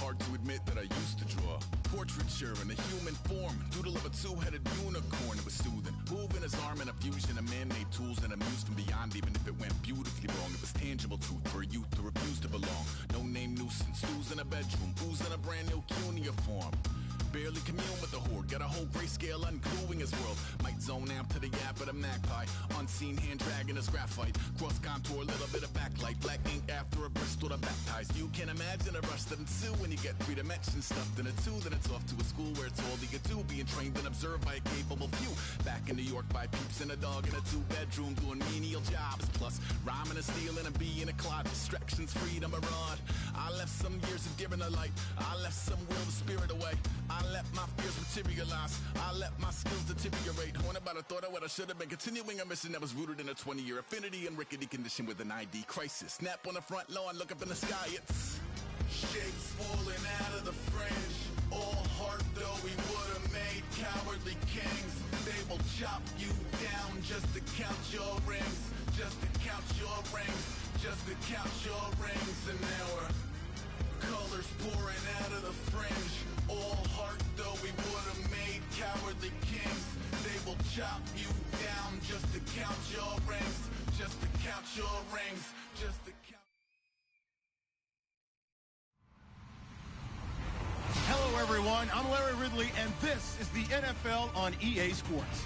hard to admit that I used to draw. Portraiture in a human form, doodle of a two-headed unicorn. It was soothing, moving his arm in a fusion of man-made tools and a muse from beyond. Even if it went beautifully wrong, it was tangible truth for a youth to refuse to belong. No name nuisance, who's in a bedroom, who's in a brand new cuneiform. Barely commune with the horde, got a whole grayscale ungluing his world. Might zone amp to the yap of the magpie, unseen hand dragging his graphite. Cross contour, little bit of backlight, black ink after a Bristol to baptize. You can imagine a rush that ensue when you get three dimensions stuffed in a two. Then it's off to a school where it's all you get to, being trained and observed by a capable few. Back in New York by peeps and a dog in a two-bedroom doing menial jobs. Plus rhyming and stealing and being a clod, distractions, freedom, a rod. I left some years of giving a light, I left some will the spirit away. I let my fears materialize, I let my skills deteriorate. When about a thought of what I should have been, continuing a mission that was rooted in a 20-year affinity and rickety condition with an ID crisis. Snap on the front lawn, look up in the sky, it's shapes falling out of the fringe. All heart though we would have made cowardly kings. They will chop you down just to count your rings, just to count your rings, just to count your rings. And now we're colors pouring out of the fringe. All heart though we would have made cowardly kings. They will chop you down just to count your rings, just to count your rings, just to count. Hello everyone, I'm Larry Ridley and this is the NFL on EA Sports.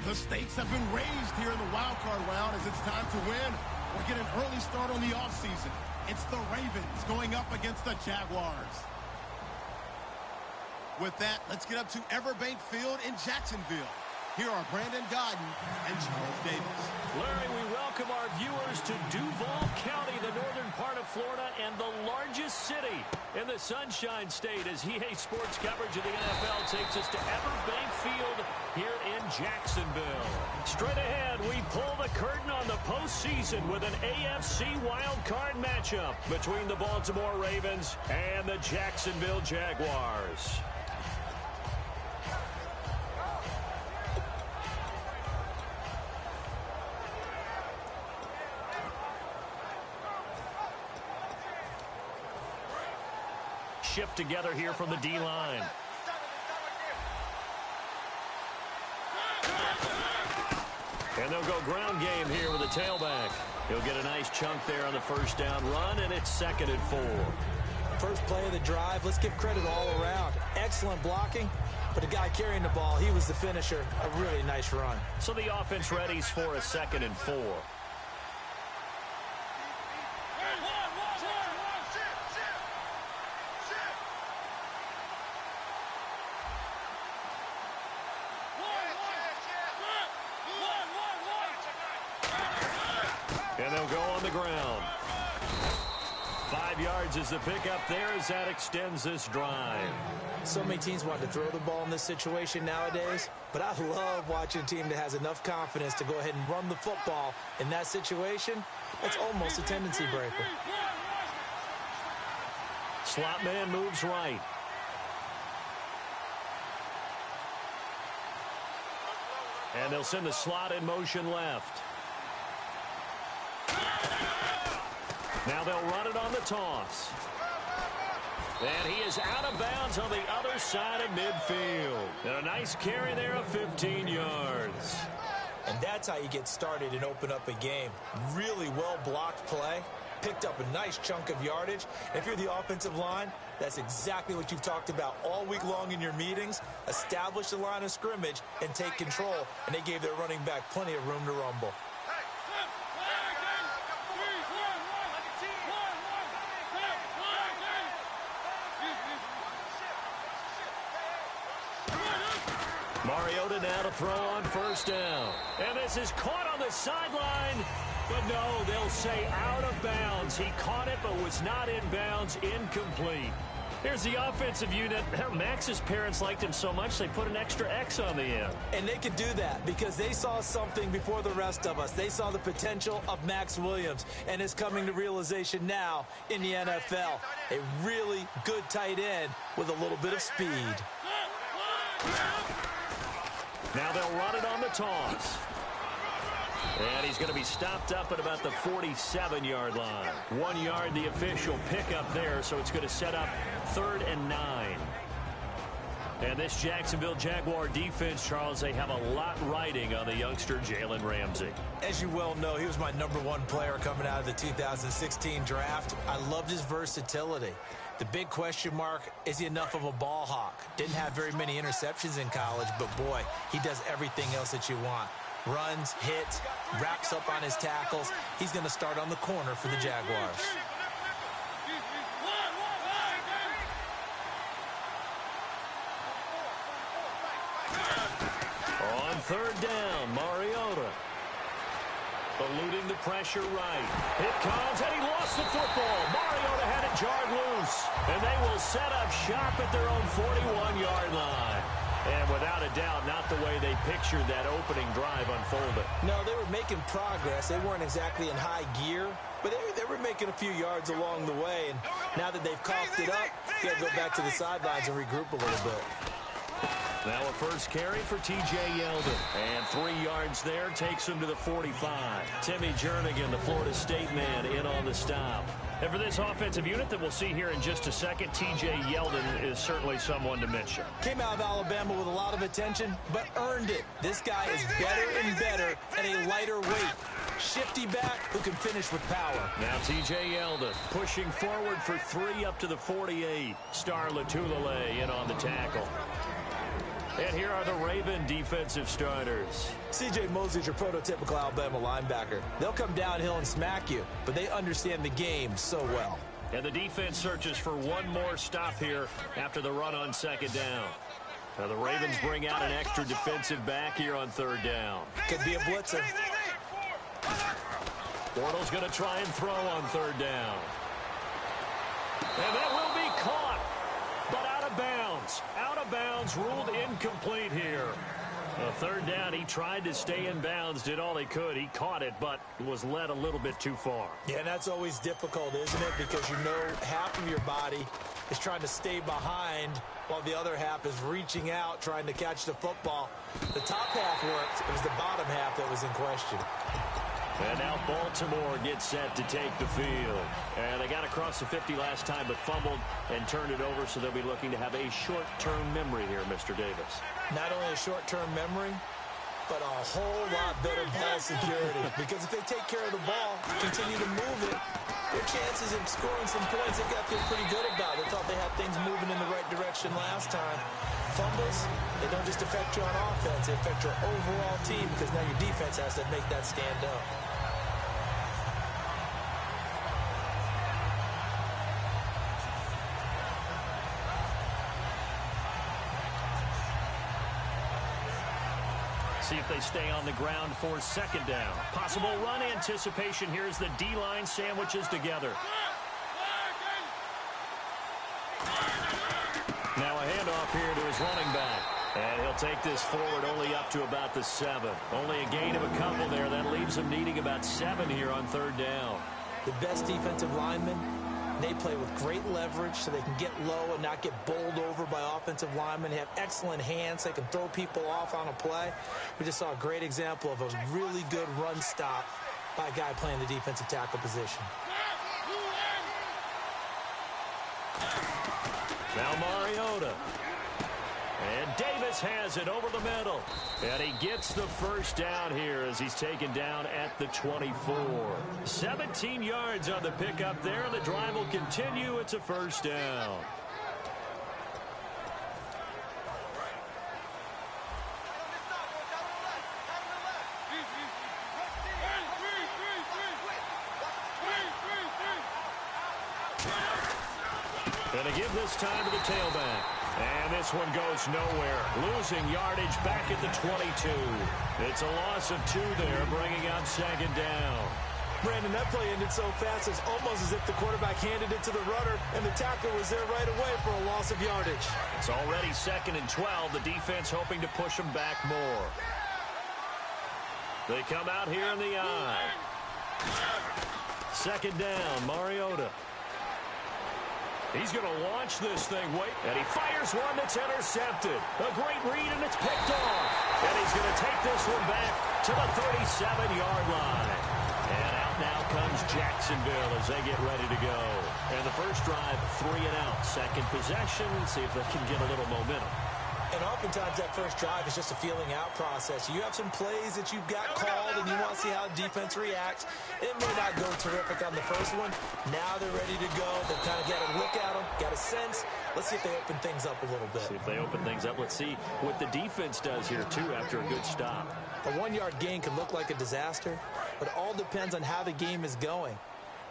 The stakes have been raised here in the wild card round as it's time to win or get an early start on the offseason. It's the Ravens going up against the Jaguars. With that, let's get up to Everbank Field in Jacksonville. Here are Brandon Godden and Charles Davis. Larry, we welcome our viewers to Duval County, the northern part of Florida, and the largest city in the Sunshine State as EA Sports coverage of the NFL takes us to Everbank Field here in Jacksonville. Straight ahead, we pull the curtain on the postseason with an AFC wildcard matchup between the Baltimore Ravens and the Jacksonville Jaguars. Shift together here from the D-line. And they'll go ground game here with a tailback. He'll get a nice chunk there on the first down run, and it's 2nd and 4. First play of the drive, let's give credit all around. Excellent blocking, but the guy carrying the ball, he was the finisher. A really nice run. So the offense readies for a 2nd and 4. And they'll go on the ground. 5 yards is the pickup there as that extends this drive. So many teams want to throw the ball in this situation nowadays, but I love watching a team that has enough confidence to go ahead and run the football. In that situation, that's almost a tendency breaker. Slot man moves right. And they'll send the slot in motion left. Now they'll run it on the toss. And he is out of bounds on the other side of midfield. And a nice carry there of 15 yards. And that's how you get started and open up a game. Really well-blocked play. Picked up a nice chunk of yardage. And if you're the offensive line, that's exactly what you've talked about all week long in your meetings. Establish the line of scrimmage and take control. And they gave their running back plenty of room to rumble. Mariota now to throw on first down. And this is caught on the sideline. But no, they'll say out of bounds. He caught it but was not in bounds. Incomplete. Here's the offensive unit. Max's parents liked him so much they put an extra X on the end. And they could do that because they saw something before the rest of us. They saw the potential of Max Williams, and it's coming to realization now in the NFL. A really good tight end with a little bit of speed. Now they'll run it on the toss. And he's going to be stopped up at about the 47-yard line. 1 yard, the official pickup there, so it's going to set up 3rd and 9. And this Jacksonville Jaguar defense, Charles, they have a lot riding on the youngster Jalen Ramsey. As you well know, he was my #1 player coming out of the 2016 draft. I loved his versatility. The big question mark, is he enough of a ball hawk? Didn't have very many interceptions in college, but boy, he does everything else that you want. Runs, hits, wraps up on his tackles. He's going to start on the corner for the Jaguars. On 3rd down, Mariota. Eluding the pressure right. It comes, and he lost the football. Mariota had it jarred loose. And they will set up shop at their own 41-yard line. And without a doubt, not the way they pictured that opening drive unfolded. No, they were making progress. They weren't exactly in high gear, but they were making a few yards along the way. And now that they've coughed it up, they got to go back to the sidelines and regroup a little bit. Now a first carry for T.J. Yeldon. And 3 yards there takes him to the 45. Timmy Jernigan, the Florida State man, in on the stop. And for this offensive unit that we'll see here in just a second, T.J. Yeldon is certainly someone to mention. Came out of Alabama with a lot of attention, but earned it. This guy is better and better at a lighter weight. Shifty back who can finish with power. Now T.J. Yeldon pushing forward for 3 up to the 48. Star Latulele in on the tackle. And here are the Raven defensive starters. C.J. Mosley's your prototypical Alabama linebacker. They'll come downhill and smack you, but they understand the game so well. And the defense searches for one more stop here after the run on 2nd down. Now the Ravens bring out an extra defensive back here on 3rd down. Could be a blitzer. Bortles going to try and throw on 3rd down. And that will be caught, but out of bounds. Out of bounds, ruled incomplete here. 3rd down, he tried to stay in bounds, did all he could. He caught it, but was led a little bit too far. Yeah, and that's always difficult, isn't it? Because you know half of your body is trying to stay behind while the other half is reaching out, trying to catch the football. The top half worked. It was the bottom half that was in question. And now Baltimore gets set to take the field. And they got across the 50 last time, but fumbled and turned it over, so they'll be looking to have a short-term memory here, Mr. Davis. Not only a short-term memory, but a whole lot better ball security. Because if they take care of the ball, continue to move it, their chances of scoring some points, they've got to feel pretty good about it. They thought they had things moving in the right direction last time. Fumbles, they don't just affect you on offense, they affect your overall team, because now your defense has to make that stand up. See if they stay on the ground for 2nd down. Possible run anticipation here as the D-line sandwiches together. Now a handoff here to his running back. And he'll take this forward only up to about the 7. Only a gain of a couple there. That leaves him needing about 7 here on 3rd down. The best defensive linemen, they play with great leverage so they can get low and not get bowled over by offensive linemen. They have excellent hands. They can throw people off on a play. We just saw a great example of a really good run stop by a guy playing the defensive tackle position. Now Mariota. And Davis has it over the middle. And he gets the first down here as he's taken down at the 24. 17 yards on the pickup there. The drive will continue. It's a first down. Going to give this time to the tailback. And this one goes nowhere. Losing yardage back at the 22. It's a loss of 2 there, bringing up 2nd down. Brandon, that play ended so fast, it's almost as if the quarterback handed it to the runner, and the tackle was there right away for a loss of yardage. It's already 2nd and 12. The defense hoping to push them back more. They come out here in the eye. 2nd down, Mariota. He's going to launch this thing. And he fires one that's intercepted. A great read, and it's picked off. And he's going to take this one back to the 37-yard line. And out now comes Jacksonville as they get ready to go. And the first drive, 3 and out. Second possession, see if they can get a little momentum. And oftentimes that first drive is just a feeling out process. You have some plays that you've got called and you want to see how defense reacts. It may not go terrific on the first one. Now they're ready to go. They've kind of got a look at them, got a sense. Let's see if they open things up a little bit. See if they open things up. Let's see what the defense does here, too, after a good stop. A 1-yard gain can look like a disaster, but it all depends on how the game is going.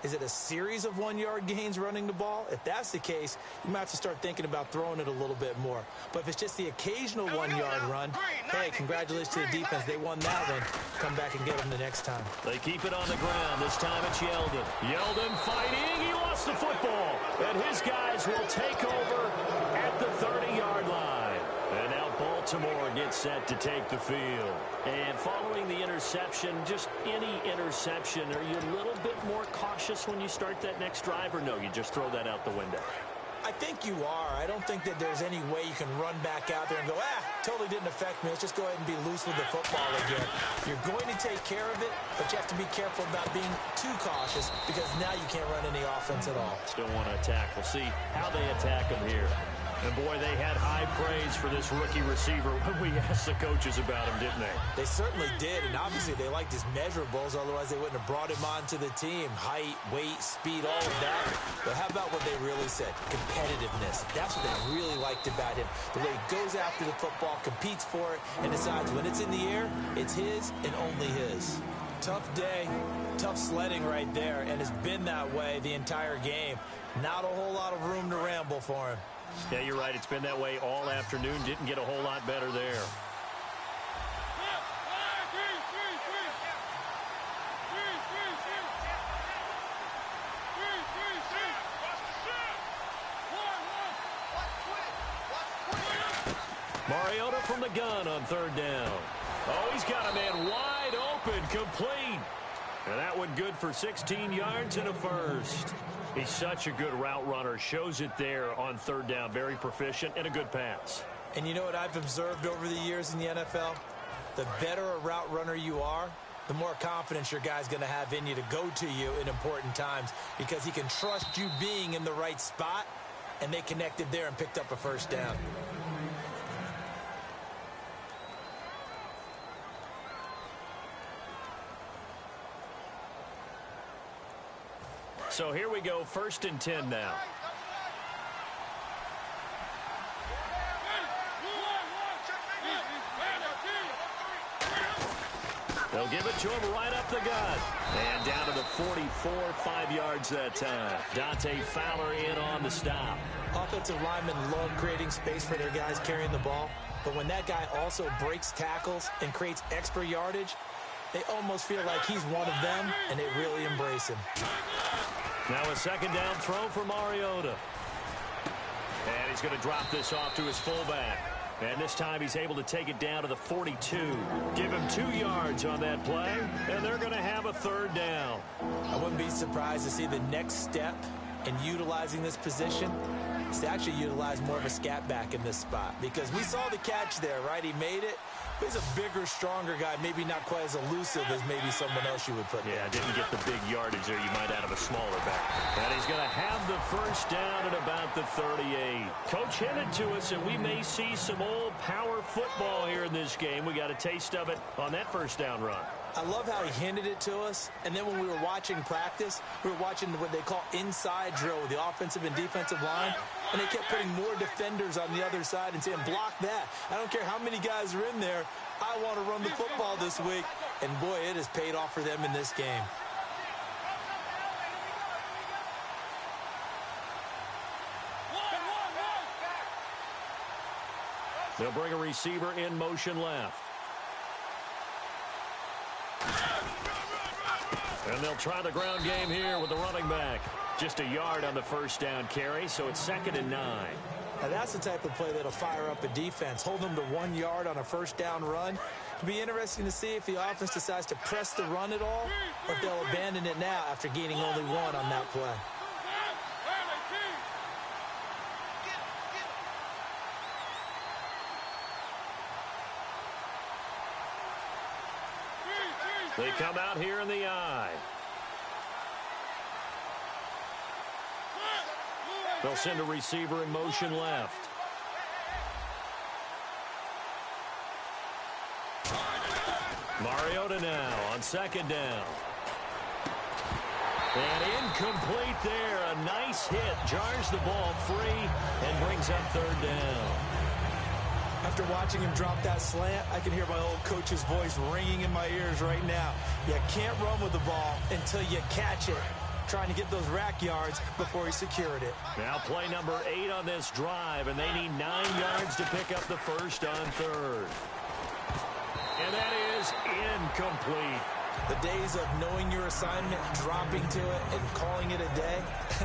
Is it a series of 1-yard gains running the ball? If that's the case, you might have to start thinking about throwing it a little bit more. But if it's just the occasional 1-yard run, hey, congratulations to the defense. They won that one. Come back and get them the next time. They keep it on the ground. This time it's Yeldon. Yeldon fighting. He lost the football. And his guys will take over at the 30-yard line. And now Baltimore gets set to take the field. And following the interception, just any interception, are you a little bit more cautious when you start that next drive, or no, you just throw that out the window? I think you are. I don't think that there's any way you can run back out there and go, totally didn't affect me. Let's just go ahead and be loose with the football again. You're going to take care of it, but you have to be careful about being too cautious because now you can't run any offense at all. Still want to attack. We'll see how they attack him here. And, boy, they had high praise for this rookie receiver when we asked the coaches about him, didn't they? They certainly did, and obviously they liked his measurables. Otherwise, they wouldn't have brought him onto the team. Height, weight, speed, all of that. But how about what they really said? Competitiveness. That's what they really liked about him. The way he goes after the football, competes for it, and decides when it's in the air, it's his and only his. Tough day, tough sledding right there, and it's been that way the entire game. Not a whole lot of room to ramble for him. Yeah, you're right. It's been that way all afternoon. Didn't get a whole lot better there. Mariota from the gun on third down. Oh, he's got a man wide open, complete. And that one good for 16 yards and a first. He's such a good route runner. Shows it there on third down. Very proficient and a good pass. And you know what I've observed over the years in the NFL? The better a route runner you are, the more confidence your guy's going to have in you to go to you in important times because he can trust you being in the right spot, and they connected there and picked up a first down. So here we go, 1st and 10 now. They'll give it to him right up the gut. And down to the 44, 5 yards that time. Dante Fowler in on the stop. Offensive linemen love creating space for their guys carrying the ball. But when that guy also breaks tackles and creates extra yardage, they almost feel like he's one of them, and they really embrace him. Now a second down throw for Mariota. And he's going to drop this off to his fullback. And this time he's able to take it down to the 42. Give him 2 yards on that play, and they're going to have a third down. I wouldn't be surprised to see the next step in utilizing this position is to actually utilize more of a scat back in this spot. Because we saw the catch there, right? He made it. He's a bigger, stronger guy, maybe not quite as elusive as maybe someone else you would put there. Yeah, didn't get the big yardage there you might out of a smaller back. And he's going to have the first down at about the 38. Coach hinted to us that we may see some old power football here in this game. We got a taste of it on that first down run. I love how he hinted it to us, and then when we were watching practice, we were watching what they call inside drill with the offensive and defensive line, and they kept putting more defenders on the other side and saying, block that. I don't care how many guys are in there. I want to run the football this week, and boy, it has paid off for them in this game. They'll bring a receiver in motion left. And they'll try the ground game here with the running back. Just a yard on the first down carry, so it's 2nd and 9. Now that's the type of play that'll fire up a defense. Hold them to 1 yard on a first down run. It'll be interesting to see if the offense decides to press the run at all, or if they'll abandon it now after gaining only 1 on that play. They come out here in the eye. They'll send a receiver in motion left. Mariota now on second down. And incomplete there. A nice hit. Jars the ball free and brings up third down. After watching him drop that slant, I can hear my old coach's voice ringing in my ears right now. You can't run with the ball until you catch it. Trying to get those rack yards before he secured it. Now play number 8 on this drive, and they need 9 yards to pick up the first on third. And that is incomplete. The days of knowing your assignment, dropping to it, and calling it a day,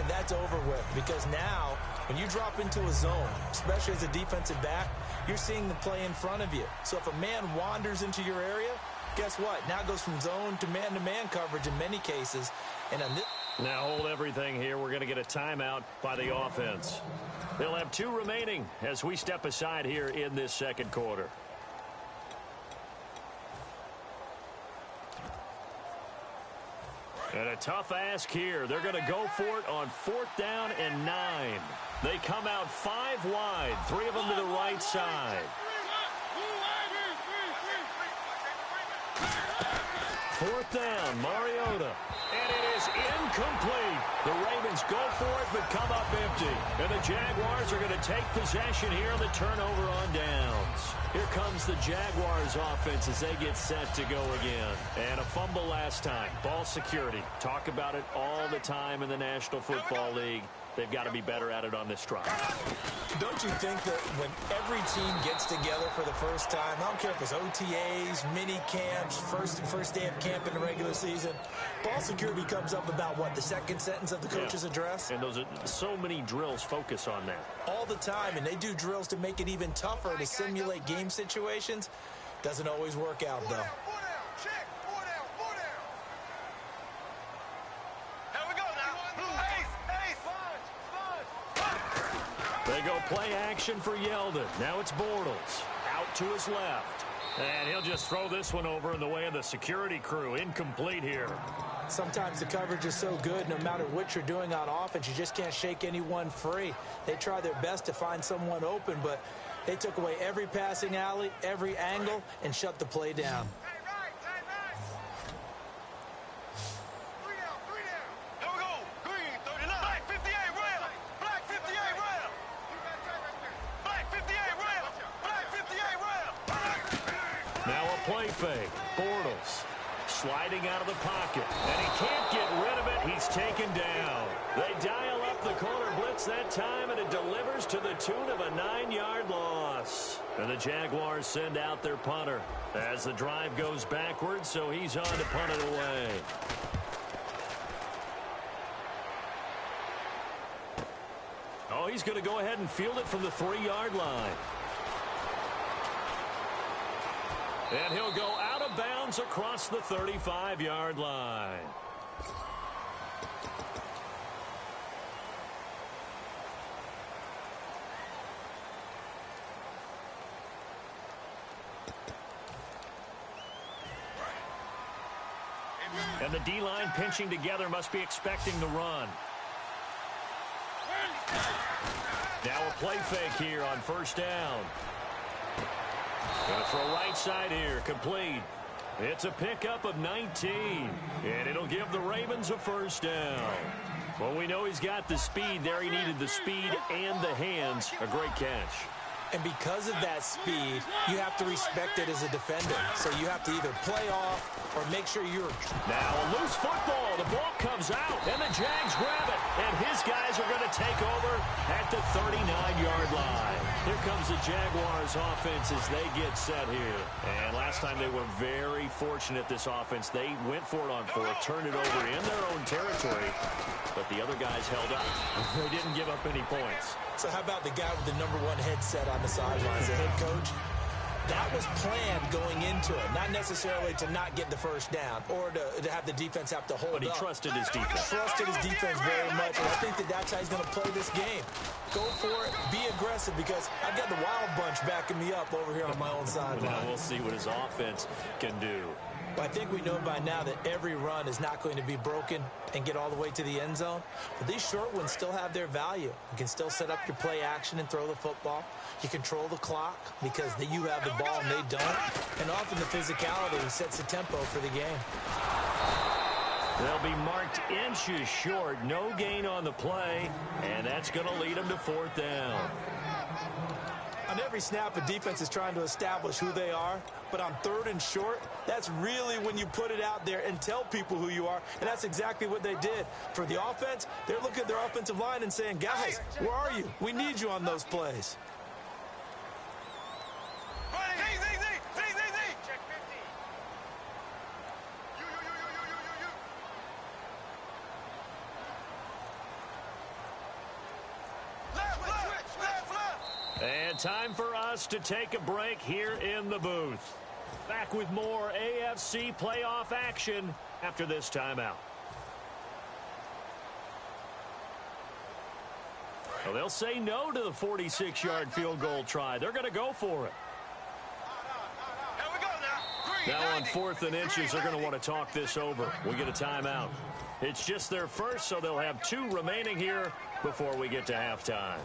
that's over with. Because now, when you drop into a zone, especially as a defensive back, you're seeing the play in front of you. So if a man wanders into your area, guess what? Now it goes from zone to man coverage in many cases. And on this now hold everything here. We're going to get a timeout by the offense. They'll have 2 remaining as we step aside here in this second quarter. And a tough ask here. They're going to go for it on 4th down and 9. They come out 5 wide, 3 of them to the right side. 4th down, Mariota. And it is incomplete. The Ravens go for it, but come up empty. And the Jaguars are going to take possession here on the turnover on downs. Here comes the Jaguars offense as they get set to go again. And a fumble last time. Ball security. Talk about it all the time in the National Football League. They've got to be better at it on this drive. Don't you think that when every team gets together for the first time, I don't care if it's OTAs, mini camps, first day of camp in the regular season, ball security comes up about what, the second sentence of the coach's address? And those are so many drills focus on that. All the time, and they do drills to make it even tougher to simulate game situations. Doesn't always work out, though. They go play action for Yeldon. Now it's Bortles. Out to his left. And he'll just throw this one over in the way of the security crew. Incomplete here. Sometimes the coverage is so good, no matter what you're doing on offense, you just can't shake anyone free. They try their best to find someone open, but they took away every passing alley, every angle, and shut the play down. Play fake. Bortles sliding out of the pocket. And he can't get rid of it. He's taken down. They dial up the corner blitz that time, and it delivers to the tune of a 9-yard loss. And the Jaguars send out their punter as the drive goes backwards, so he's on to punt it away. Oh, he's going to go ahead and field it from the 3-yard line. And he'll go out of bounds across the 35-yard line. And the D-line pinching together must be expecting the run. Now a play fake here on 1st down. Going to throw right side here, complete. It's a pickup of 19, and it'll give the Ravens a 1st down. Well, we know he's got the speed there. He needed the speed and the hands. A great catch. And because of that speed, you have to respect it as a defender. So you have to either play off or make sure you're... Now a loose football. The ball comes out, and the Jags grab it. And his guys are going to take over at the 39-yard line. Here comes the Jaguars offense as they get set here. And last time they were very fortunate, this offense. They went for it on 4th, turned it over in their own territory. But the other guys held up. They didn't give up any points. So how about the guy with the #1 headset on the sidelines, the head coach? That was planned going into it, not necessarily to not get the 1st down or to have the defense have to hold up. But he trusted his defense. Trusted his defense very much, and I think that that's how he's going to play this game. Go for it, be aggressive, because I've got the Wild Bunch backing me up over here on my own sideline. Now we'll see what his offense can do. Well, I think we know by now that every run is not going to be broken and get all the way to the end zone. But these short ones still have their value. You can still set up your play action and throw the football. You control the clock because you have the ball and they don't. And often the physicality sets the tempo for the game. They'll be marked inches short. No gain on the play, and that's going to lead them to 4th down. On every snap, a defense is trying to establish who they are, but on 3rd and short, that's really when you put it out there and tell people who you are, and that's exactly what they did. For the offense, they're looking at their offensive line and saying, guys, where are you? We need you on those plays. Check 50. You. And time for us to take a break here in the booth. Back with more AFC playoff action after this timeout. Well, they'll say no to the 46-yard field goal try. They're going to go for it. Now on 4th and inches, they're going to want to talk this over. We get a timeout. It's just their first, so they'll have 2 remaining here before we get to halftime.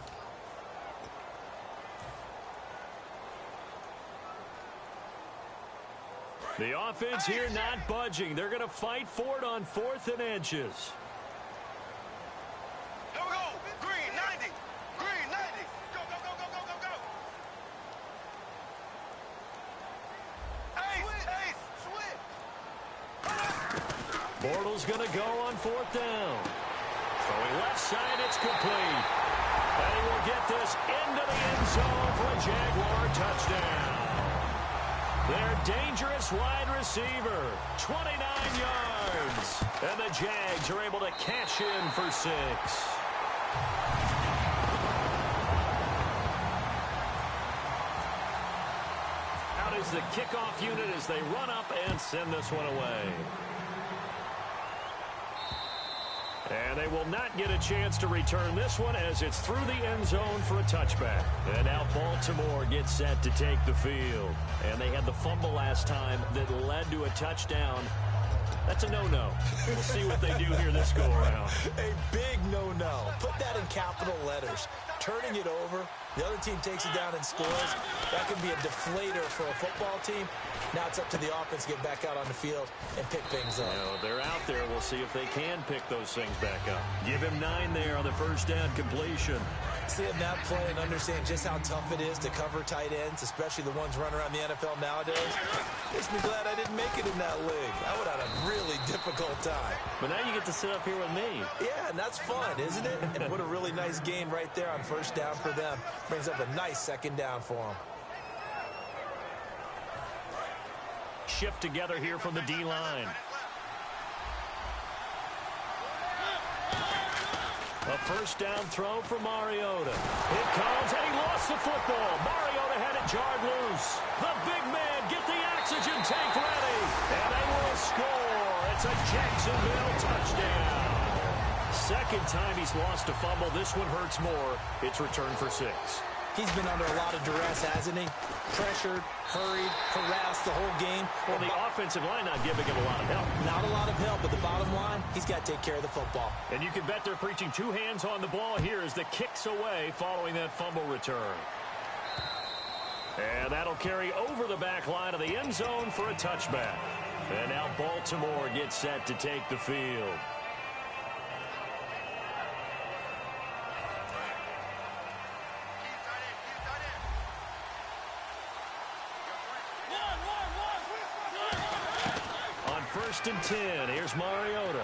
The offense here not budging. They're going to fight for it on 4th and inches. Here we go. Green 90. Green 90. Go. Ace. Switch. Bortles going to go on 4th down. Throwing left side, it's complete. And he will get this into the end zone for a Jaguar touchdown. Their dangerous wide receiver, 29 yards. And the Jags are able to cash in for 6. Out is the kickoff unit as they run up and send this one away. And they will not get a chance to return this one as it's through the end zone for a touchback. And now Baltimore gets set to take the field. And they had the fumble last time that led to a touchdown. That's a no-no. We'll see what they do here this go-around. A big no-no. Put that in capital letters. Turning it over, the other team takes it down and scores. That can be a deflator for a football team. Now it's up to the offense to get back out on the field and pick things up. They're out there. We'll see if they can pick those things back up. Give him 9 there on the first down completion. Seeing that play and understand just how tough it is to cover tight ends, especially the ones running around the NFL nowadays, makes me glad I didn't make it in that league. I would have had a really difficult time. But now you get to sit up here with me. Yeah, and that's fun, isn't it? And what a really nice game right there on first down for them. Brings up a nice 2nd down for them. Shift together here from the D-line. A first down throw for Mariota. It comes, and he lost the football. Mariota had it jarred loose. The big man, get the oxygen tank ready. And they will score. It's a Jacksonville touchdown. Second time he's lost a fumble. This one hurts more. It's returned for 6. He's been under a lot of duress, hasn't he? Pressured, hurried, harassed the whole game. Well, the offensive line not giving him a lot of help. Not a lot of help, but the bottom line, he's got to take care of the football. And you can bet they're preaching 2 hands on the ball here as the kick's away following that fumble return. And that'll carry over the back line of the end zone for a touchback. And now Baltimore gets set to take the field. First and 10. Here's Mariota.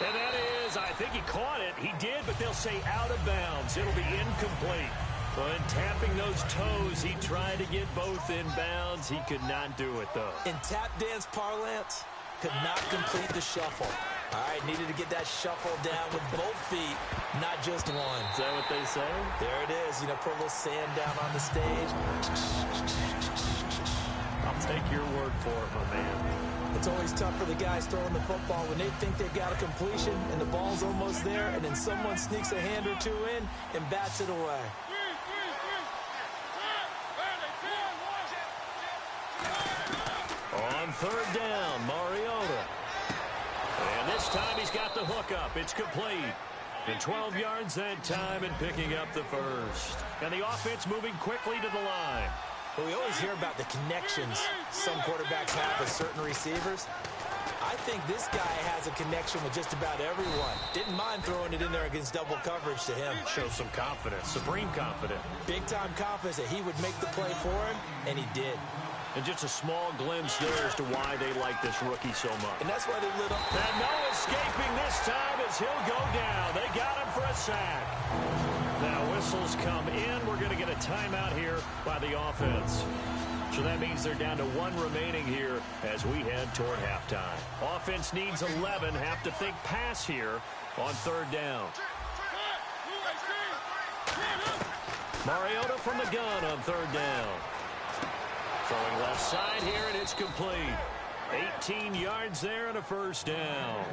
And that is, I think he caught it. He did, but they'll say out of bounds. It'll be incomplete. But tapping those toes, he tried to get both in bounds. He could not do it, though. In tap dance parlance, could not complete the shuffle. All right, needed to get that shuffle down with both feet, not just one. Is that what they say? There it is. You know, put a little sand down on the stage. I'll take your word for it, my man. It's always tough for the guys throwing the football when they think they've got a completion and the ball's almost there, and then someone sneaks a hand or 2 in and bats it away. On On third down, Mariota. And this time he's got the hookup. It's complete. And 12 yards that time and picking up the first. And the offense moving quickly to the line. Well, we always hear about the connections some quarterbacks have with certain receivers. I think this guy has a connection with just about everyone. Didn't mind throwing it in there against double coverage to him. Shows some confidence, supreme confidence. Big-time confidence that he would make the play for him, and he did. And just a small glimpse there as to why they like this rookie so much. And that's why they lit up. And no escaping this time as he'll go down. They got him for a sack. Now whistles come in. We're going to get a timeout here by the offense. So that means they're down to 1 remaining here as we head toward halftime. Offense needs 11. Have to think pass here on third down. Mariota from the gun on third down. Throwing left side here, and it's complete. 18 yards there and a first down.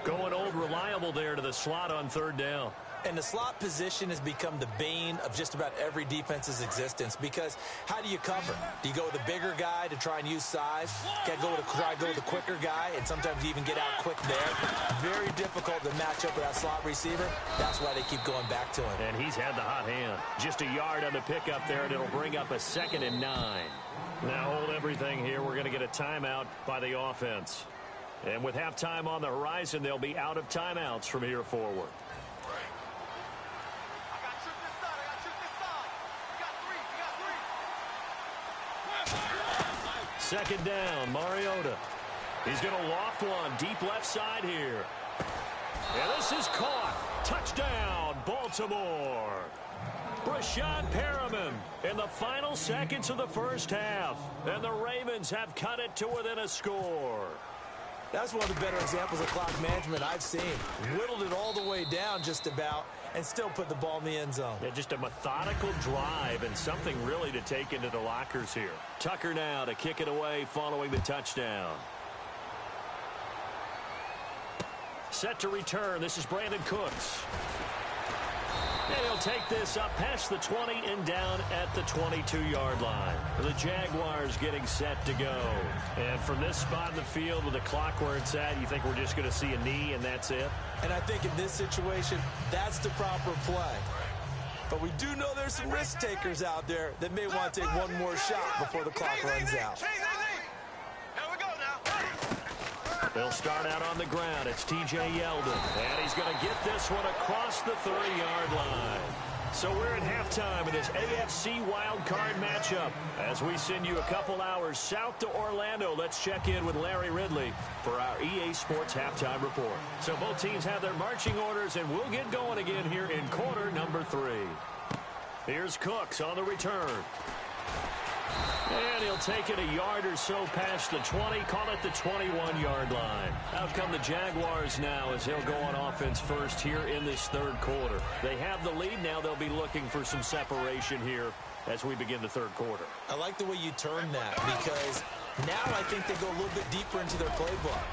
Going old reliable there to the slot on third down. And the slot position has become the bane of just about every defense's existence, because how do you cover? Do you go with a bigger guy to try and use size? Try to go with a quicker guy, and sometimes you even get out quick there. Very difficult to match up with that slot receiver. That's why they keep going back to him. And he's had the hot hand. Just a yard on the pickup there, and it'll bring up a 2nd and 9. Now hold everything here. We're going to get a timeout by the offense. And with halftime on the horizon, they'll be out of timeouts from here forward. Second down, Mariota. He's going to loft one deep left side here. And this is caught. Touchdown, Baltimore. Brashad Perriman in the final seconds of the first half. And the Ravens have cut it to within a score. That's one of the better examples of clock management I've seen. Whittled it all the way down just about and still put the ball in the end zone. Yeah, just a methodical drive and something really to take into the lockers here. Tucker now to kick it away following the touchdown. Set to return. This is Brandon Cooks. And he'll take this up past the 20 and down at the 22-yard line. The Jaguars getting set to go. And from this spot in the field with the clock where it's at, you think we're just going to see a knee and that's it? And I think in this situation, that's the proper play. But we do know there's some risk takers out there that may want to take one more shot before the clock runs out. They'll start out on the ground. It's T.J. Yeldon. And he's going to get this one across the 30-yard line. So we're at halftime in this AFC wildcard matchup. As we send you a couple hours south to Orlando, let's check in with Larry Ridley for our EA Sports Halftime Report. So both teams have their marching orders, and we'll get going again here in quarter number 3. Here's Cooks on the return. And he'll take it a yard or so past the 20, call it the 21-yard line. Out come the Jaguars now as they'll go on offense first here in this third quarter. They have the lead now. They'll be looking for some separation here as we begin the third quarter. I like the way you turn that, because now I think they go a little bit deeper into their playbook.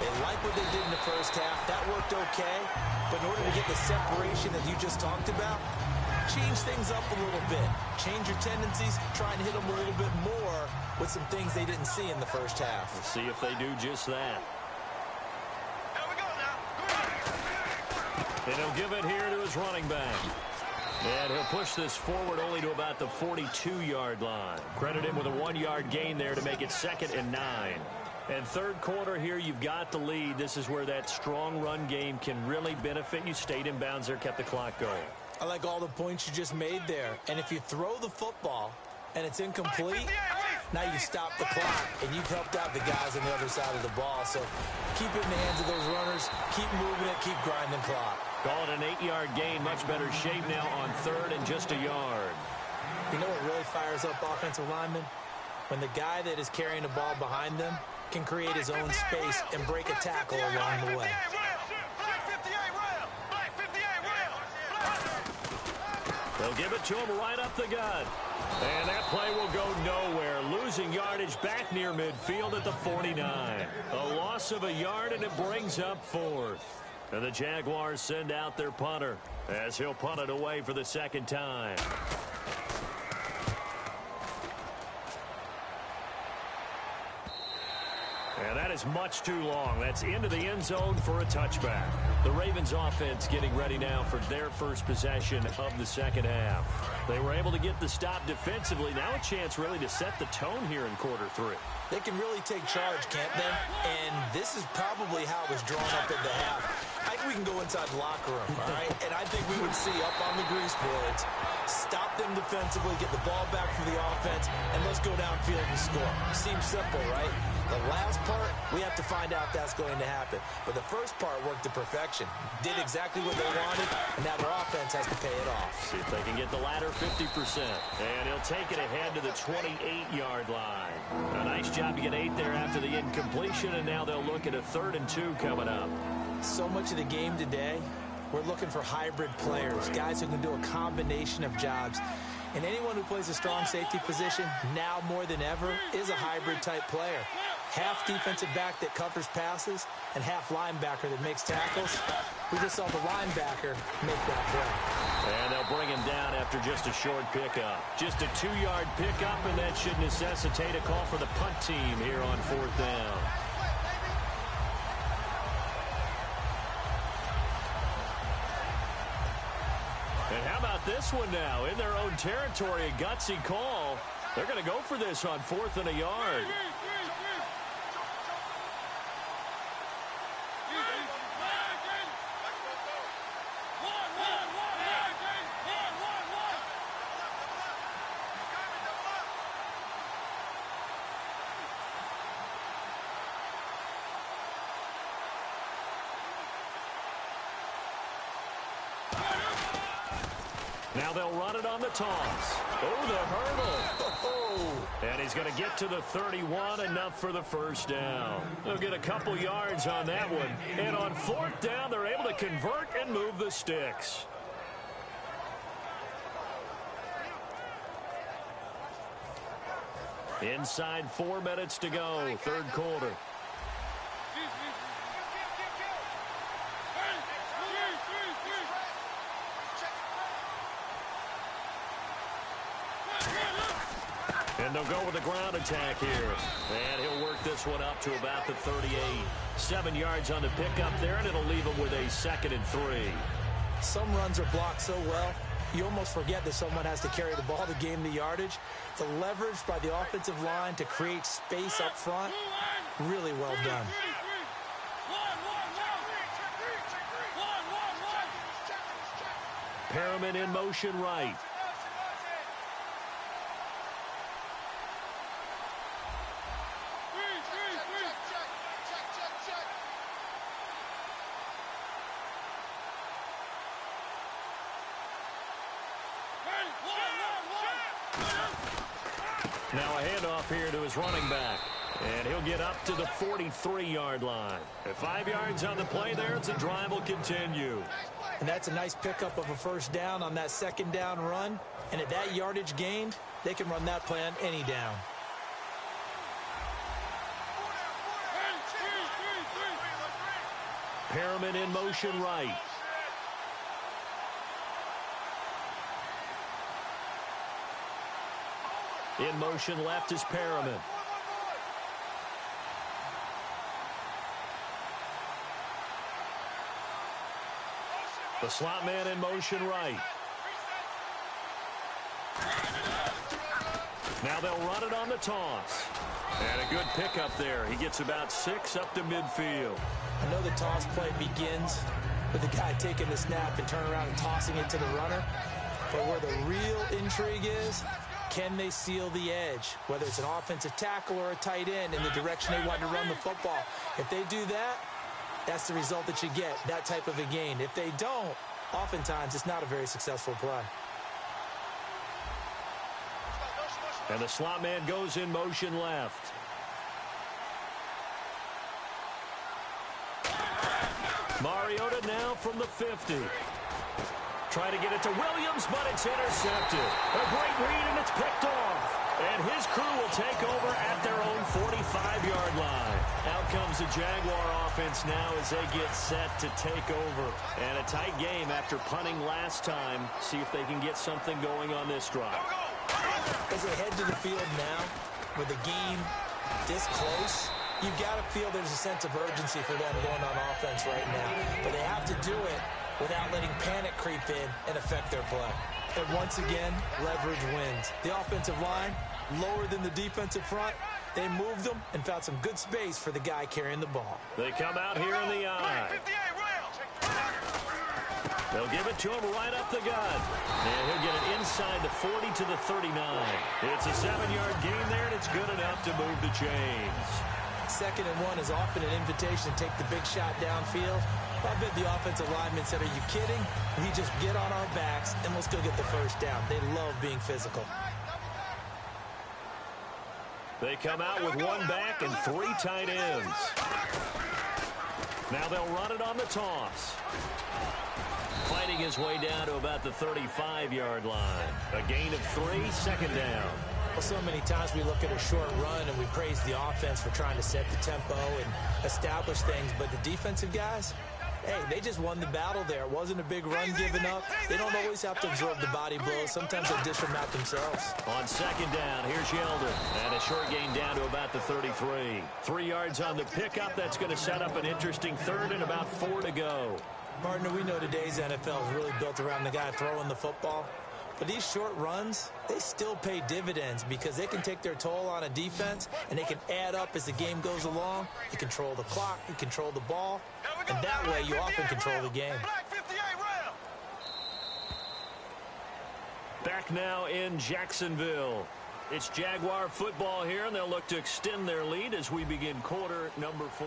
They like what they did in the first half. That worked okay. But in order to get the separation that you just talked about, change things up a little bit. Change your tendencies. Try and hit them a little bit more with some things they didn't see in the first half. We'll see if they do just that. Here we go now. And he'll give it here to his running back. And he'll push this forward only to about the 42-yard line. Credit him with a 1-yard gain there to make it 2nd and 9. And third quarter here, you've got the lead. This is where that strong run game can really benefit you. Stayed in bounds there, kept the clock going. I like all the points you just made there. And if you throw the football and it's incomplete, now you stop the clock and you've helped out the guys on the other side of the ball. So keep it in the hands of those runners. Keep moving it. Keep grinding clock. Call it an 8-yard gain. Much better shape now on third and just a yard. You know what really fires up offensive linemen? When the guy that is carrying the ball behind them can create his own space and break a tackle along the way. They'll give it to him right up the gut. And that play will go nowhere. Losing yardage back near midfield at the 49. A loss of a yard, and it brings up 4th. And the Jaguars send out their punter as he'll punt it away for the second time. And that is much too long. That's into the end zone for a touchback. The Ravens offense getting ready now for their first possession of the second half. They were able to get the stop defensively. Now a chance really to set the tone here in quarter 3. They can really take charge, can't they? And this is probably how it was drawn up in the half. I think we can go inside the locker room, all right? And I think we would see up on the grease boards, stop them defensively, get the ball back for the offense, and let's go downfield and score. Seems simple, right? The last part, we have to find out that's going to happen. But the first part worked to perfection. Did exactly what they wanted, and now their offense has to pay it off. See if they can get the latter 50%. And he'll take it ahead to the 28-yard line. A nice job to get 8 there after the incompletion, and now they'll look at a 3rd and 2 coming up. So much of the game today, we're looking for hybrid players, guys who can do a combination of jobs. And anyone who plays a strong safety position, now more than ever, is a hybrid-type player. Half defensive back that covers passes and half linebacker that makes tackles. We just saw the linebacker make that play. And they'll bring him down after just a short pickup. Just a 2-yard pickup, and that should necessitate a call for the punt team here on 4th down. And how about this one now? In their own territory, a gutsy call. They're going to go for this on 4th and a yard. Now they'll run it on the toss. Oh, the hurdle. Oh. And he's going to get to the 31, enough for the first down. They'll get a couple yards on that one. And on 4th down, they're able to convert and move the sticks. Inside 4 minutes to go, 3rd quarter. And they'll go with the ground attack here. And he'll work this one up to about the 38. 7 yards on the pickup there, and it'll leave him with a 2nd and 3. Some runs are blocked so well, you almost forget that someone has to carry the ball to gain the yardage. The leverage by the offensive line to create space up front, really well done. Perriman in motion right. Now a handoff here to his running back. And he'll get up to the 43-yard line. At 5 yards on the play there, the drive will continue. And that's a nice pickup of a first down on that 2nd down run. And at that yardage gained, they can run that play on any down. Perriman in motion right. In motion left is Perriman. The slot man in motion right. Now they'll run it on the toss. And a good pickup there. He gets about 6 up to midfield. I know the toss play begins with the guy taking the snap and turning around and tossing it to the runner. But where the real intrigue is, can they seal the edge? Whether it's an offensive tackle or a tight end in the direction they want to run the football. If they do that, that's the result that you get, that type of a gain. If they don't, oftentimes it's not a very successful play. And the slot man goes in motion left. Mariota now from the 50. Try to get it to Williams, but it's intercepted. A great read, and it's picked off. And his crew will take over at their own 45-yard line. Out comes the Jaguar offense now as they get set to take over. And a tight game after punting last time. See if they can get something going on this drive. As they head to the field now, with the game this close, You got to feel there's a sense of urgency for them going on offense right now. But they have to do it without letting panic creep in and affect their play. And once again, leverage wins. The offensive line, lower than the defensive front. They moved them and found some good space for the guy carrying the ball. They come out here in the eye. They'll give it to him right up the gut. And he'll get it inside the 40 to the 39. It's a 7-yard gain there, and it's good enough to move the chains. 2nd and 1 is often an invitation to take the big shot downfield. I bet the offensive lineman said, are you kidding? We just get on our backs and let's go get the first down. They love being physical. They come out with 1 back and 3 tight ends. Now they'll run it on the toss. Fighting his way down to about the 35-yard line. A gain of 3, 2nd down. Well, so many times we look at a short run and we praise the offense for trying to set the tempo and establish things, but the defensive guys, hey, they just won the battle there. It wasn't a big run given up. They don't always have to absorb the body blows. Sometimes they dish them out themselves. On 2nd down, here's Yeldon. And a short gain down to about the 33. 3 yards on the pickup. That's going to set up an interesting 3rd and about 4 to go. Partner, we know today's NFL is really built around the guy throwing the football. But these short runs, they still pay dividends because they can take their toll on a defense and they can add up as the game goes along. You control the clock, you control the ball, and that way you often control the game. Back now in Jacksonville. It's Jaguar football here, and they'll look to extend their lead as we begin quarter number 4.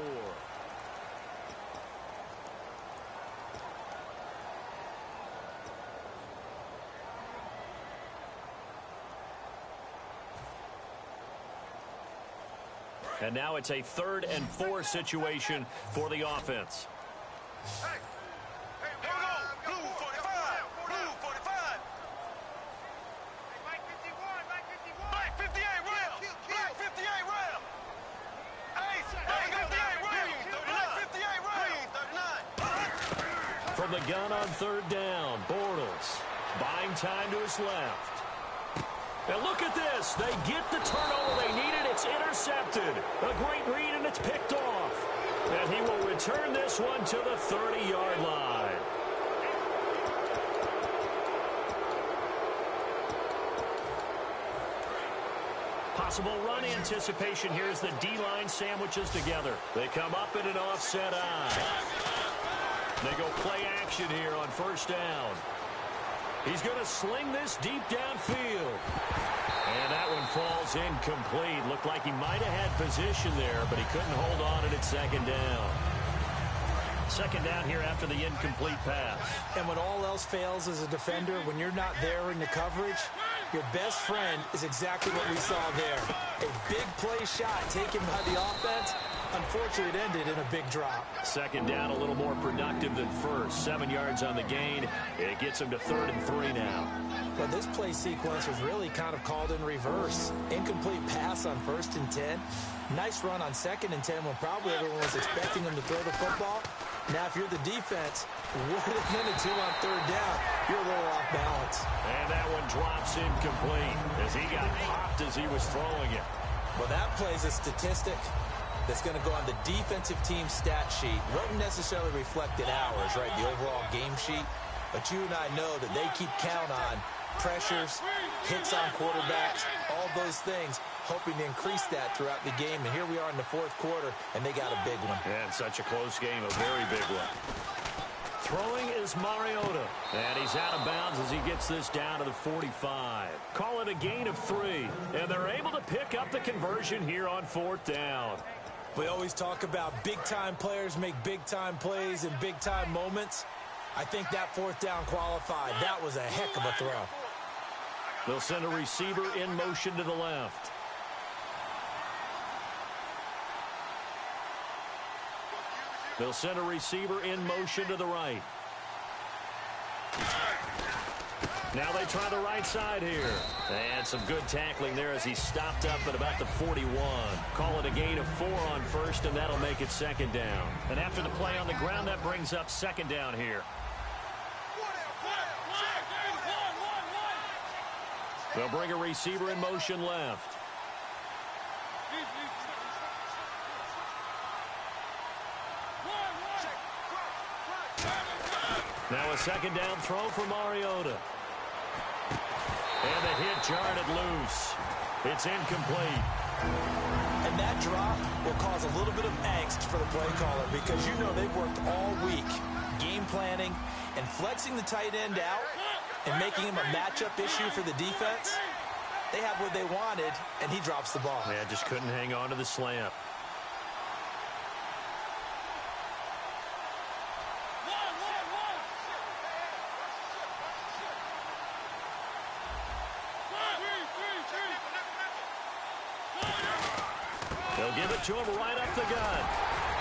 And now it's a 3rd and 4 situation for the offense. Hey, here we go. Blue 45. Blue 45. Black 51. Black 58 rail. Black 58 rail. Hey, Black 58 rail. Black 58 rail. 39. From the gun on 3rd down, Bortles buying time to his left. And look at this. They get the turnover they needed. It's intercepted. A great read, and it's picked off. And he will return this one to the 30-yard line. Possible run anticipation here as the D-line sandwiches together. They come up in an offset eye. They go play action here on 1st down. He's going to sling this deep downfield. And that one falls incomplete. Looked like he might have had position there, but he couldn't hold on and it's 2nd down. 2nd down here after the incomplete pass. And when all else fails as a defender, when you're not there in the coverage, your best friend is exactly what we saw there. A big play shot taken by the offense. Unfortunately, it ended in a big drop. 2nd down, a little more productive than 1st. 7 yards on the gain. It gets him to 3rd and 3 now. But this play sequence was really kind of called in reverse. Incomplete pass on 1st and 10. Nice run on 2nd and 10 when probably everyone was expecting him to throw the football. Now, if you're the defense, what a minute 2 on 3rd down. You're a little off balance. And that one drops incomplete as he got popped as he was throwing it. Well, that play's a statistic that's going to go on the defensive team stat sheet. Won't necessarily reflect in ours, right, the overall game sheet. But you and I know that they keep count on pressures, hits on quarterbacks, all those things, hoping to increase that throughout the game. And here we are in the 4th quarter, and they got a big one. And such a close game, a very big one. Throwing is Mariota, and he's out of bounds as he gets this down to the 45. Call it a gain of 3, and they're able to pick up the conversion here on 4th down. We always talk about big-time players make big-time plays in big-time moments. I think that 4th down qualified. That was a heck of a throw. They'll send a receiver in motion to the left. They'll send a receiver in motion to the right. Now they try the right side here. And some good tackling there as he stopped up at about the 41. Call it a gain of 4 on 1st, and that'll make it 2nd down. And after the play on the ground, that brings up 2nd down here. They'll bring a receiver in motion left. Now a second down throw for Mariota. And the hit jarred it loose. It's incomplete. And that drop will cause a little bit of angst for the play caller because you know they've worked all week game planning and flexing the tight end out and making him a matchup issue for the defense. They have what they wanted, and he drops the ball. Yeah, just couldn't hang on to the slant. They'll give it to him right up the gut.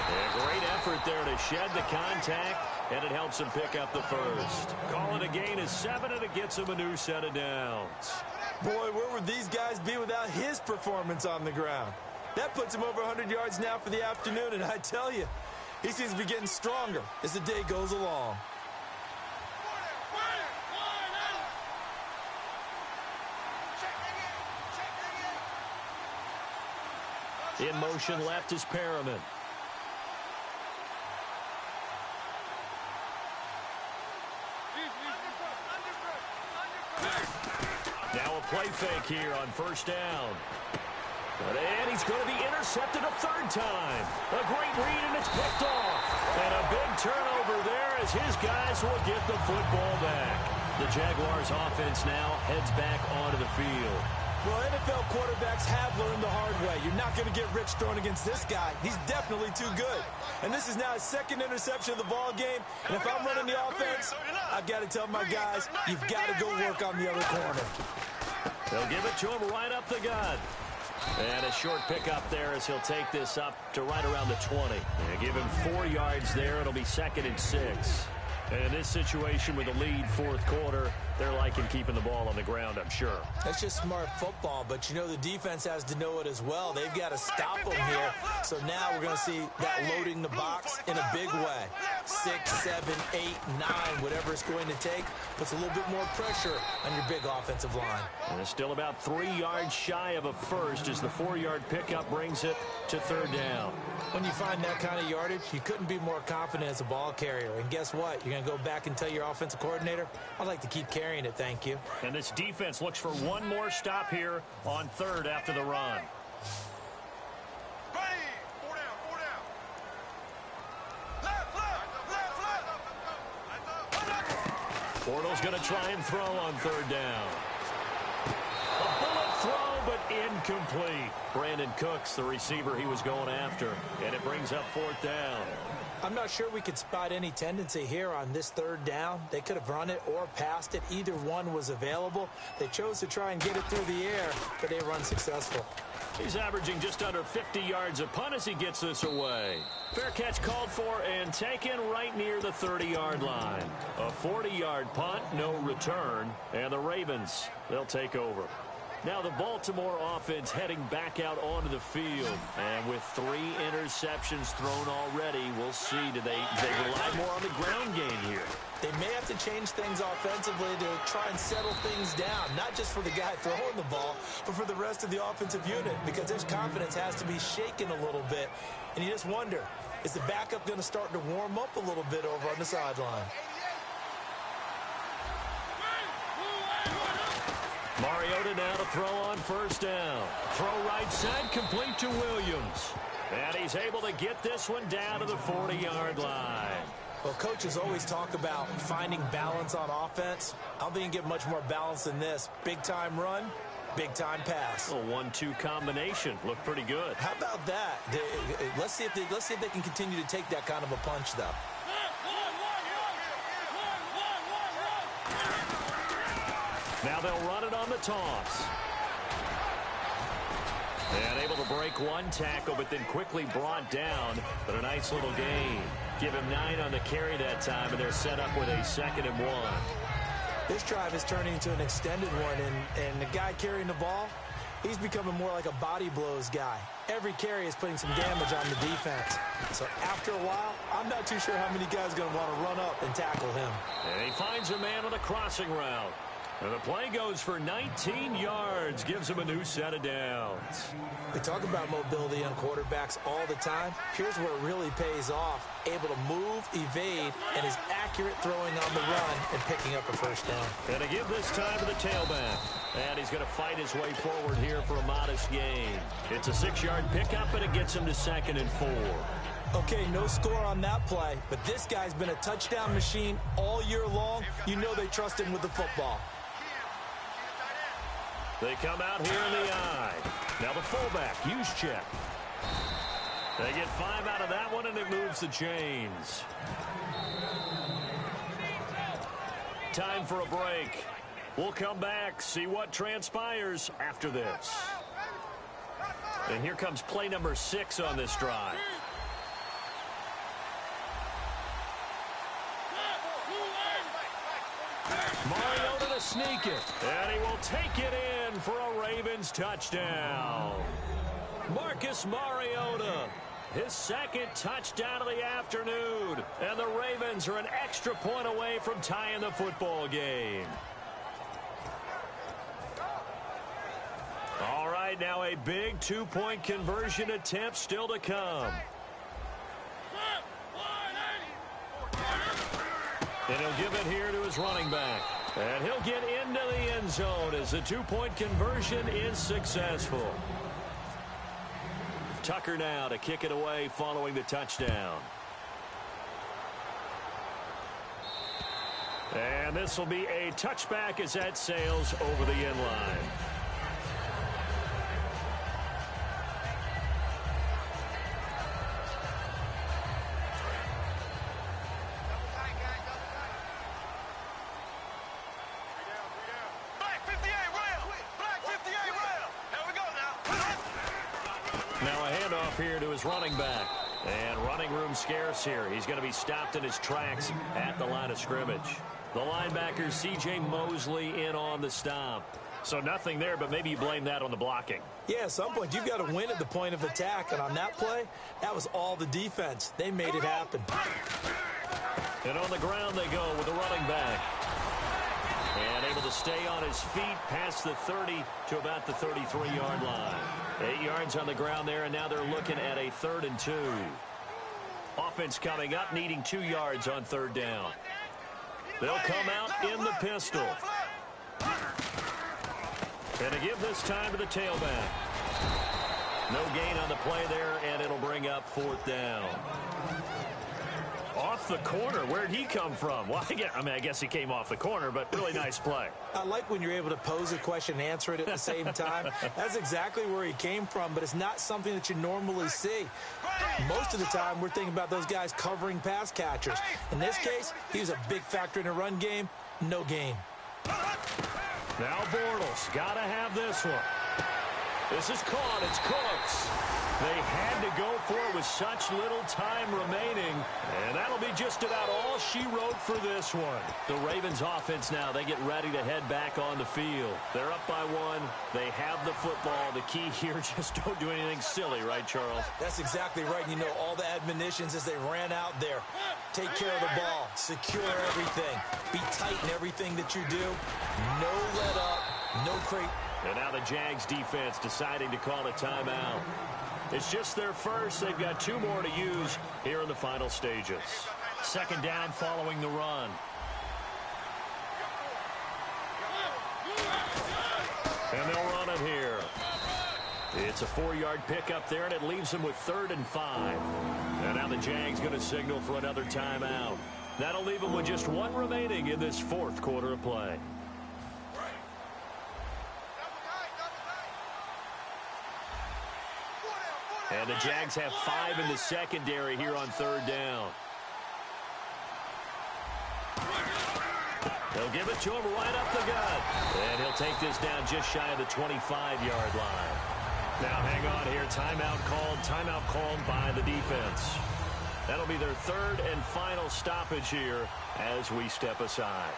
A great effort there to shed the contact, and it helps him pick up the first. Calling a gain of 7, and it gets him a new set of downs. Boy, where would these guys be without his performance on the ground? That puts him over 100 yards now for the afternoon, and I tell you, he seems to be getting stronger as the day goes along. In motion left is Perriman. Now a play fake here on first down. And he's going to be intercepted a third time. A great read, and it's picked off. And a big turnover there as his guys will get the football back. The Jaguars offense now heads back onto the field. Well, NFL quarterbacks have learned the hard way. You're not going to get rich throwing against this guy. He's definitely too good. And this is now his second interception of the ball game. And if I'm running the offense, I've got to tell my guys, you've got to go work on the other corner. They'll give it to him right up the gut. And a short pickup there as he'll take this up to right around the 20. And give him 4 yards there. It'll be 2nd and 6. And in this situation with a lead fourth quarter, they're liking keeping the ball on the ground, I'm sure. That's just smart football, but you know the defense has to know it as well. They've got to stop them here. So now we're going to see that loading the box in a big way. 6, 7, 8, 9, whatever it's going to take, puts a little bit more pressure on your big offensive line. And it's still about 3 yards shy of a first as the 4-yard pickup brings it to 3rd down. When you find that kind of yardage, you couldn't be more confident as a ball carrier. And guess what? You're going to go back and tell your offensive coordinator, I'd like to keep carrying it, thank you. And this defense looks for one more stop here on 3rd after the run. Bortles going to try and throw on 3rd down. A bullet throw, but incomplete. Brandon Cooks, the receiver he was going after, and it brings up 4th down. I'm not sure we could spot any tendency here on this 3rd down. They could have run it or passed it. Either one was available. They chose to try and get it through the air, but they were unsuccessful. He's averaging just under 50 yards a punt as he gets this away. Fair catch called for and taken right near the 30-yard line. A 40-yard punt, no return, and the Ravens, they'll take over. Now the Baltimore offense heading back out onto the field. And with 3 interceptions thrown already, we'll see. Do they rely more on the ground game here? They may have to change things offensively to try and settle things down, not just for the guy throwing the ball, but for the rest of the offensive unit, because their confidence has to be shaken a little bit. And you just wonder, is the backup going to start to warm up a little bit over on the sideline? Mariota now to throw on 1st down. Throw right side, complete to Williams. And he's able to get this one down to the 40-yard line. Well, coaches always talk about finding balance on offense. I don't think you can get much more balance than this. Big-time run, big-time pass. A 1-2 combination. Looked pretty good. How about that? Let's see if they can continue to take that kind of a punch, though. Now they'll run it on the toss. And able to break one tackle, but then quickly brought down. But a nice little gain. Give him 9 on the carry that time, and they're set up with a 2nd and 1. This drive is turning into an extended one, and the guy carrying the ball, he's becoming more like a body blows guy. Every carry is putting some damage on the defense. So after a while, I'm not too sure how many guys are going to want to run up and tackle him. And he finds a man on a crossing route. And the play goes for 19 yards, gives him a new set of downs. We talk about mobility on quarterbacks all the time. Here's where it really pays off. Able to move, evade, and is accurate throwing on the run and picking up a first down. And to give this time to the tailback. And he's going to fight his way forward here for a modest gain. It's a 6-yard pickup, and it gets him to 2nd and 4. Okay, no score on that play, but this guy's been a touchdown machine all year long. You know they trust him with the football. They come out here in the eye. Now the fullback, Juszczyk. They get 5 out of that one, and it moves the chains. Time for a break. We'll come back, see what transpires after this. And here comes play number 6 on this drive. Mariota to sneak it, and he will take it in for a Ravens touchdown. Marcus Mariota, his 2nd touchdown of the afternoon, and the Ravens are an extra point away from tying the football game. All right, now a big 2-point conversion attempt still to come. And he'll give it here to his running back. And he'll get into the end zone as the 2-point conversion is successful. Tucker now to kick it away following the touchdown. And this will be a touchback as that sails over the end line. Here to his running back. And running room scarce here. He's going to be stopped in his tracks at the line of scrimmage. The linebacker, C.J. Mosley, in on the stop. So nothing there, but maybe you blame that on the blocking. Yeah, at some point, you've got to win at the point of attack. And on that play, that was all the defense. They made it happen. And on the ground they go with the running back. And able to stay on his feet past the 30 to about the 33-yard line. 8 yards on the ground there, and now they're looking at a 3rd and 2. Offense coming up, needing 2 yards on 3rd down. They'll come out in the pistol. And to give this time to the tailback. No gain on the play there, and it'll bring up 4th down. Off the corner. Where'd he come from? Well, I guess he came off the corner, but really nice play. I like when you're able to pose a question and answer it at the same time. That's exactly where he came from, but it's not something that you normally see. Most of the time, we're thinking about those guys covering pass catchers. In this case, he was a big factor in the run game. No gain. Now Bortles got to have this one. This is caught. It's Cooks. They had to go for it with such little time remaining. And that'll be just about all she wrote for this one. The Ravens offense now, they get ready to head back on the field. They're up by 1. They have the football. The key here, just don't do anything silly, right, Charles? That's exactly right. You know, all the admonitions as they ran out there. Take care of the ball. Secure everything. Be tight in everything that you do. No let up. No crate. And now the Jags defense deciding to call a timeout. It's just their first. They've got 2 more to use here in the final stages. 2nd down following the run. And they'll run it here. It's a 4-yard pickup there, and it leaves them with 3rd and 5. And now the Jags going to signal for another timeout. That'll leave them with just 1 remaining in this 4th quarter of play. And the Jags have 5 in the secondary here on 3rd down. They'll give it to him right up the gut. And he'll take this down just shy of the 25-yard line. Now hang on here. Timeout called by the defense. That'll be their 3rd and final stoppage here as we step aside.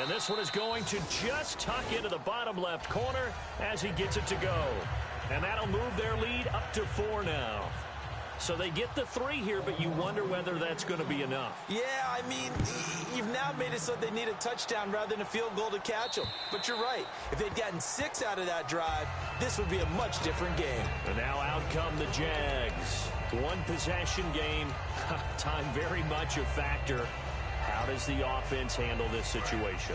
And this one is going to just tuck into the bottom left corner as he gets it to go. And that'll move their lead up to 4 now. So they get the 3 here, but you wonder whether that's going to be enough. Yeah, I mean, you've now made it so they need a touchdown rather than a field goal to catch them. But you're right. If they'd gotten 6 out of that drive, this would be a much different game. And now out come the Jags. 1 possession game. Time very much a factor. How does the offense handle this situation?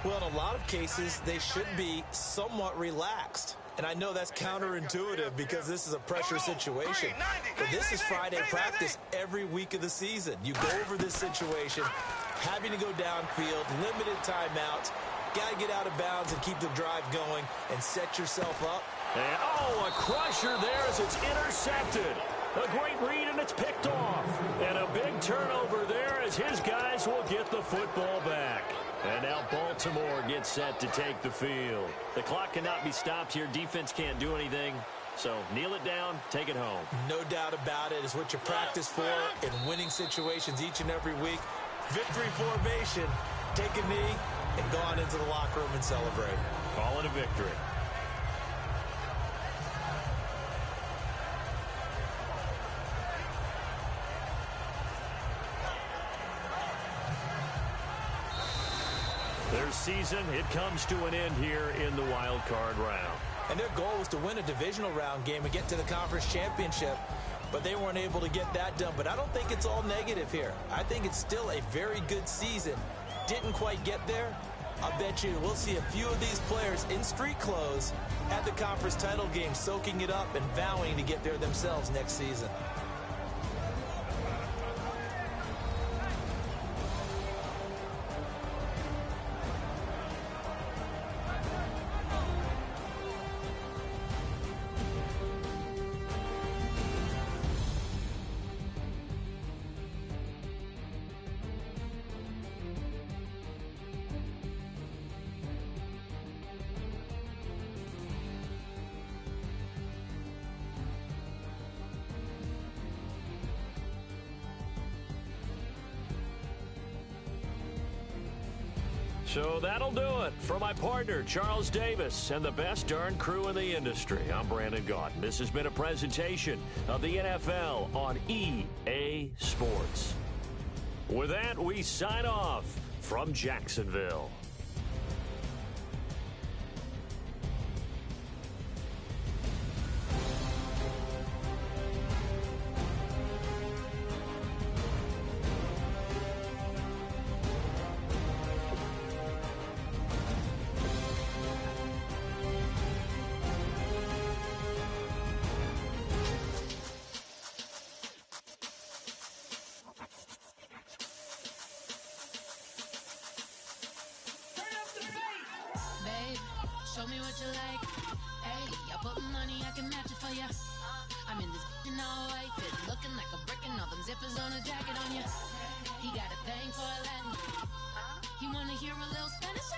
Well, in a lot of cases, they should be somewhat relaxed. And I know that's counterintuitive because this is a pressure situation. But this is Friday practice every week of the season. You go over this situation, having to go downfield, limited timeouts, got to get out of bounds and keep the drive going and set yourself up. And, oh, a crusher there as it's intercepted. A great read, and it's picked off. And a big turnover there as his guys will get the football back. And now Baltimore gets set to take the field. The clock cannot be stopped here. Defense can't do anything. So kneel it down, take it home. No doubt about it. It's what you practice for in winning situations each and every week. Victory formation. Take a knee and go on into the locker room and celebrate. Call it a victory. Their season, it comes to an end here in the wild card round. And their goal was to win a divisional round game and get to the conference championship, but they weren't able to get that done. But I don't think it's all negative here. I think it's still a very good season. Didn't quite get there. I bet you we'll see a few of these players in street clothes at the conference title game, soaking it up and vowing to get there themselves next season. So that'll do it for my partner, Charles Davis, and the best darn crew in the industry. I'm Brandon Gaudin. This has been a presentation of the NFL on EA Sports. With that, we sign off from Jacksonville. Show me what you like. Hey, I put money, I can match it for ya. I'm in this all white fit, looking like a brick and all them zippers on a jacket on ya. He got a thing for a Latin. He wanna hear a little Spanish.